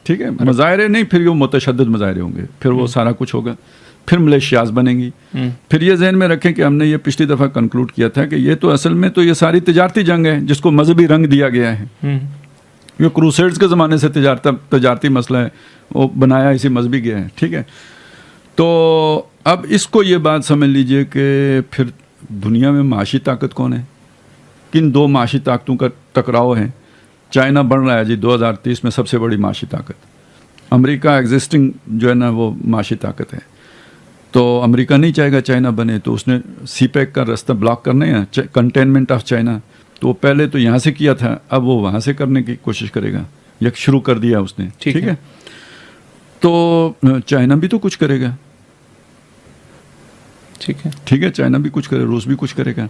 ٹھیک ہے. مظاہرے نہیں, پھر وہ متشدد مظاہرے ہوں گے, پھر وہ سارا کچھ ہوگا, پھر ملیشیاز بنیں گی. پھر یہ ذہن میں رکھیں کہ ہم نے یہ پچھلی دفعہ کنکلوڈ کیا تھا کہ یہ تو اصل میں تو یہ ساری تجارتی جنگ ہے جس کو مذہبی رنگ دیا گیا ہے. یہ کروسیڈز کے زمانے سے تجارتی مسئلہ ہے, وہ بنایا اسی مذہبی گیا ہے. ٹھیک ہے. تو اب اس کو یہ بات سمجھ لیجئے کہ پھر دنیا میں معاشی طاقت کون ہے, کن دو معاشی طاقتوں کا ٹکراؤ ہے. چائنا بڑھ رہا ہے جی 2030 میں سب سے بڑی معاشی طاقت. امریکہ ایگزسٹنگ جو ہے نا وہ معاشی طاقت ہے. تو امریکہ نہیں چاہے گا چائنا بنے, تو اس نے سی پیک کا راستہ بلاک کرنا ہے, کنٹینمنٹ آف چائنا. تو وہ پہلے تو یہاں سے کیا تھا, اب وہ وہاں سے کرنے کی کوشش کرے گا, یک شروع کر دیا اس نے. ٹھیک ہے. تو چائنا بھی تو کچھ کرے گا. ٹھیک ہے, چائنا بھی کچھ کرے, روس بھی کچھ کرے گا.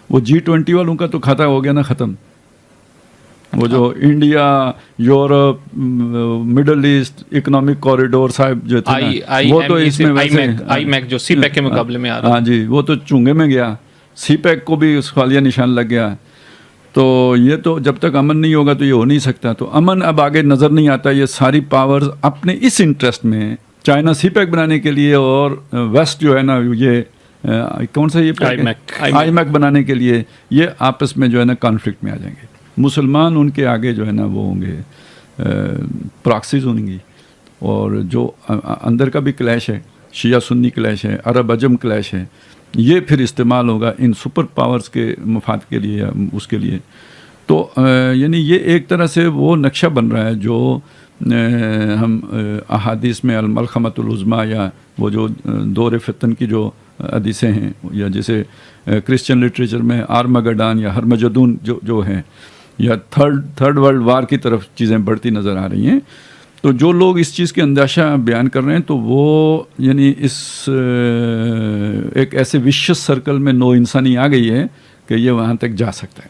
وہ G20 والوں کا تو کھاتا ہو گیا نا ختم. وہ جو India, Europe, middle east economic corridor صاحب جو تھے وہ تو اس میں ویسے آئی میک جو سی پیک کے مقابلے میں آ رہا ہے, ہاں جی, وہ تو چونگے میں گیا. سی پیک کو بھی اس خالیہ نشان لگ گیا. تو یہ تو جب تک امن نہیں ہوگا تو یہ ہو نہیں سکتا. تو امن اب آگے نظر نہیں آتا. یہ ساری پاورز اپنے اس انٹرسٹ میں, چائنا سی پیک بنانے کے لیے اور ویسٹ جو ہے نا یہ کون سا یہ آئی میک بنانے کے لیے, یہ آپس میں جو ہے نا کانفلکٹ میں آ جائیں گے. مسلمان ان کے آگے جو ہے نا وہ ہوں گے پراکسیز ہوں گی, اور جو اندر کا بھی کلیش ہے, شیعہ سنی کلیش ہے, عرب عجم کلیش ہے, یہ پھر استعمال ہوگا ان سپر پاورز کے مفاد کے لیے یا اس کے لیے. تو یعنی یہ ایک طرح سے وہ نقشہ بن رہا ہے جو ہم احادیث میں الملخمۃ العظمیٰ یا وہ جو دور فتن کی جو حدیثیں ہیں, یا جیسے کرسچن لٹریچر میں آرمگڈان یا ہرمجدون جو ہیں, یا تھرڈ ورلڈ وار کی طرف چیزیں بڑھتی نظر آ رہی ہیں. تو جو لوگ اس چیز کے اندیشہ بیان کر رہے ہیں تو وہ یعنی اس ایک ایسے وشیس سرکل میں نو انسانی آ گئی ہے کہ یہ وہاں تک جا سکتا ہے.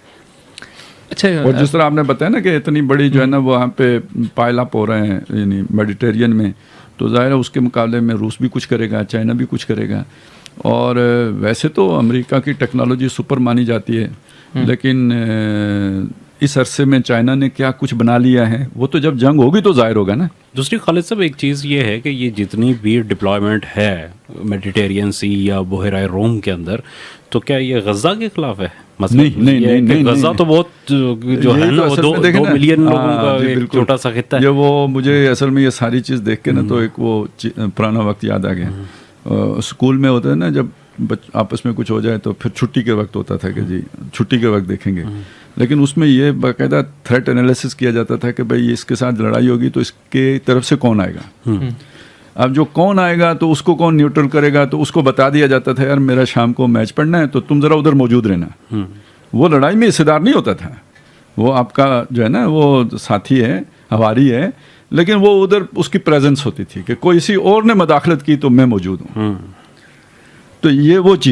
اچھا, اور جس طرح آپ نے بتایا نا کہ اتنی بڑی جو ہے نا وہاں پہ پائل اپ ہو رہے ہیں یعنی میڈیٹرین میں, تو ظاہر ہے اس کے مقابلے میں روس بھی کچھ کرے گا, چائنا بھی کچھ کرے گا. اور ویسے تو امریکہ کی ٹیکنالوجی سپر مانی جاتی ہے, لیکن اس عرصے میں چائنا نے کیا کچھ بنا لیا ہے, وہ تو جب جنگ ہوگی تو ظاہر ہوگا نا. دوسری خالد صاحب ایک چیز یہ ہے کہ یہ جتنی بھی ڈپلائمنٹ ہے میڈیٹرین سی یا بحیرہ روم کے اندر, تو کیا یہ غزہ کے خلاف ہے؟ نہیں, غزہ تو بہت جو ہے نا وہ 2 ملین لوگوں کا ایک چھوٹا سا خطہ ہے. یہ وہ مجھے اصل میں یہ ساری چیز دیکھ کے نا تو ایک وہ پرانا وقت یاد آ گیا. اسکول میں ہوتا ہے نا جب آپس میں کچھ ہو جائے تو پھر چھٹی کے وقت ہوتا تھا کہ جی چھٹی کے وقت دیکھیں گے, لیکن اس میں یہ باقاعدہ تھریٹ انالیسس کیا جاتا تھا کہ بھائی اس کے ساتھ لڑائی ہوگی تو اس کے طرف سے کون آئے گا. اب جو کون آئے گا تو اس کو کون نیوٹرل کرے گا, تو اس کو بتا دیا جاتا تھا یار میرا شام کو میچ پڑھنا ہے تو تم ذرا ادھر موجود رہنا. وہ لڑائی میں حصے دار نہیں ہوتا تھا, وہ آپ کا جو ہے نا وہ ساتھی ہے, ہواری ہے, لیکن وہ ادھر اس کی پریزنس ہوتی تھی کہ کوئی کسی اور نے مداخلت کی تو میں موجود ہوں. تو یہ وہ چیز